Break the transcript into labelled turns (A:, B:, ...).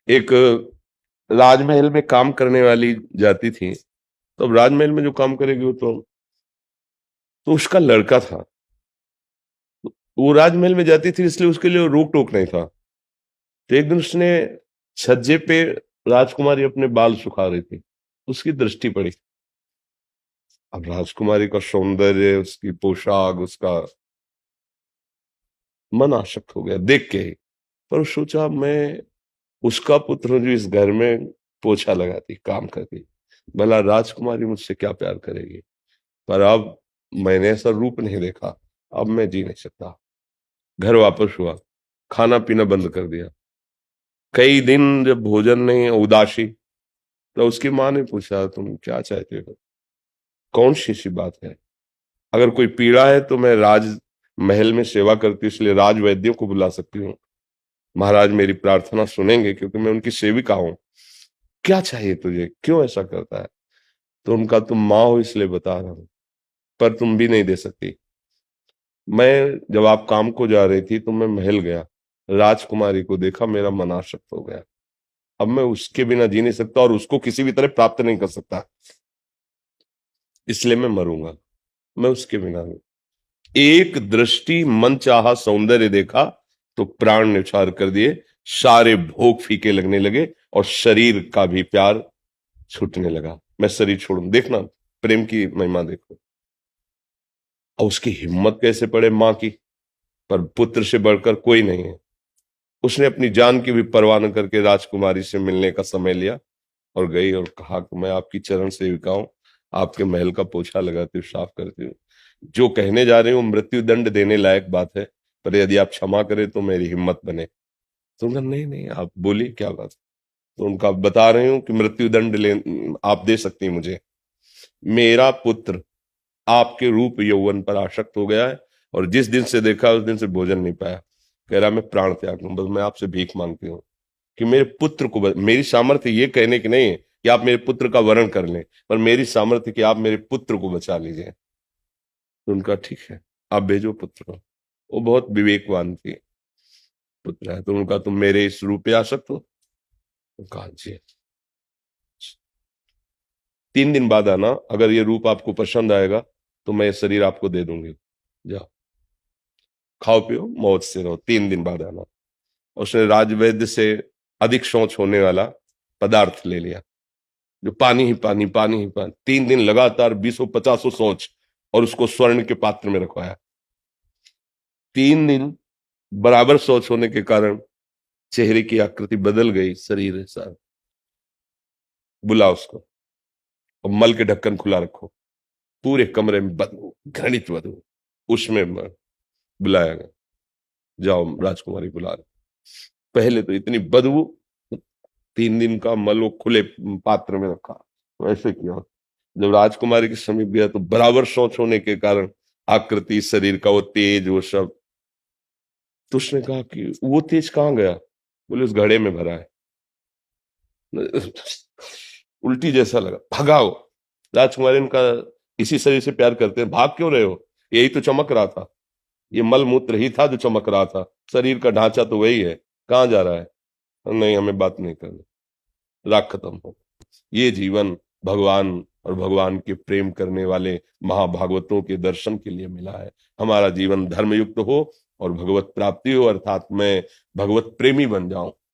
A: एक राजमहल में काम करने वाली जाती थी। तो अब राजमहल में जो काम करेगी वो तो उसका लड़का था। वो राजमहल में जाती थी इसलिए उसके लिए रोक टोक नहीं था। तो एक दिन उसने छज्जे पे राजकुमारी अपने बाल सुखा रही थी, उसकी दृष्टि पड़ी। अब राजकुमारी का सौंदर्य, उसकी पोशाक, उसका मन आशक्त हो गया देख के ही। पर सोचा मैं उसका पुत्र हूं जो इस घर में पोछा लगाती काम करती, भला राजकुमारी मुझसे क्या प्यार करेगी। पर अब मैंने ऐसा रूप नहीं देखा, अब मैं जी नहीं सकता। घर वापस हुआ, खाना पीना बंद कर दिया। कई दिन जब भोजन नहीं, उदासी, तो उसकी माँ ने पूछा तुम क्या चाहते हो, कौन सी सी बात है। अगर कोई पीड़ा है तो मैं राज महल में सेवा करती हूँ इसलिए राज वैद्यों को बुला सकती हूँ। महाराज मेरी प्रार्थना सुनेंगे क्योंकि मैं उनकी सेविका हूँ। क्या चाहिए तुझे, क्यों ऐसा करता है। तो उनका तुम माँ हो इसलिए बता रहा हूँ, पर तुम भी नहीं दे सकती। मैं जब आप काम को जा रही थी तो मैं महल गया, राजकुमारी को देखा, मेरा मन आसक्त हो गया। अब मैं उसके बिना जी नहीं सकता और उसको किसी भी तरह प्राप्त नहीं कर सकता, इसलिए मैं मरूंगा। मैं उसके बिना नहीं। एक दृष्टि मन चाहा सौंदर्य देखा तो प्राण न्यौछावर कर दिए, सारे भोग फीके लगने लगे और शरीर का भी प्यार छूटने लगा। मैं शरीर छोड़ूं, देखना प्रेम की महिमा देखो। और उसकी हिम्मत कैसे पड़े मां की, पर पुत्र से बढ़कर कोई नहीं है। उसने अपनी जान की भी परवाह न करके राजकुमारी से मिलने का समय लिया और गई और कहा कि मैं आपकी चरण सेविका हूं, आपके महल का पोछा लगाती हूँ, साफ करती हूँ। जो कहने जा रही हूँ मृत्यु दंड देने लायक बात है, पर यदि आप क्षमा करें तो मेरी हिम्मत बने। तो उन्होंने नहीं नहीं आप बोलिए क्या बात। तो उनका बता रही हूँ कि मृत्यु दंड ले आप दे सकती हैं मुझे। मेरा पुत्र आपके रूप यौवन पर आसक्त हो गया है और जिस दिन से देखा उस दिन से भोजन नहीं पाया। कह रहा मैं प्राण त्याग लूं, बस मैं आपसे भीख मांगती हूँ कि मेरे पुत्र को मेरी सामर्थ्य ये कहने की नहीं है कि आप मेरे पुत्र का वरण कर लें, पर मेरी सामर्थ्य कि आप मेरे पुत्र को बचा लीजिए। तो उनका ठीक है, आप भेजो पुत्र को। वो बहुत विवेकवान थी, पुत्र है। तो उनका तुम मेरे इस रूप पे आ सकते हो। तो कहा जी, 3 दिन बाद आना, अगर ये रूप आपको पसंद आएगा तो मैं ये शरीर आपको दे दूंगी। जाओ, खाओ पियो मौज से रहो, 3 दिन बाद आना। उसने राजवैद्य से अधिक शौच होने वाला पदार्थ ले लिया, जो पानी ही पानी, पानी ही पानी, 3 दिन लगातार 20-50 शौच, और उसको स्वर्ण के पात्र में रखवाया। 3 दिन बराबर शौच होने के कारण चेहरे की आकृति बदल गई, शरीर सारा। बुला उसको और मल के ढक्कन खुला रखो, पूरे कमरे में बदबू, घृणित बदबू। उसमें बुलाया गया, जाओ राजकुमारी बुला रहे। पहले तो इतनी बदबू, 3 दिन का मल वो खुले पात्र में रखा, तो ऐसे किया। जब राजकुमारी के समीप गया तो बराबर शौच होने के कारण आकृति, शरीर का वो तेज, वो सब। तो उसने कहा कि वो तेज कहाँ गया। बोले उस घड़े में भरा है। उल्टी जैसा लगा, भगाओ। राजकुमारी ने कहा इसी शरीर से प्यार करते हैं, भाग क्यों रहे हो, यही तो चमक रहा था। ये मल मूत्र ही था जो चमक रहा था, शरीर का ढांचा तो वही है, कहाँ जा रहा है। नहीं हमें बात नहीं करनी, राग खत्म हो। ये जीवन भगवान और भगवान के प्रेम करने वाले महाभागवतों के दर्शन के लिए मिला है। हमारा जीवन धर्मयुक्त हो और भगवत प्राप्ति हो, अर्थात मैं भगवत प्रेमी बन जाऊं।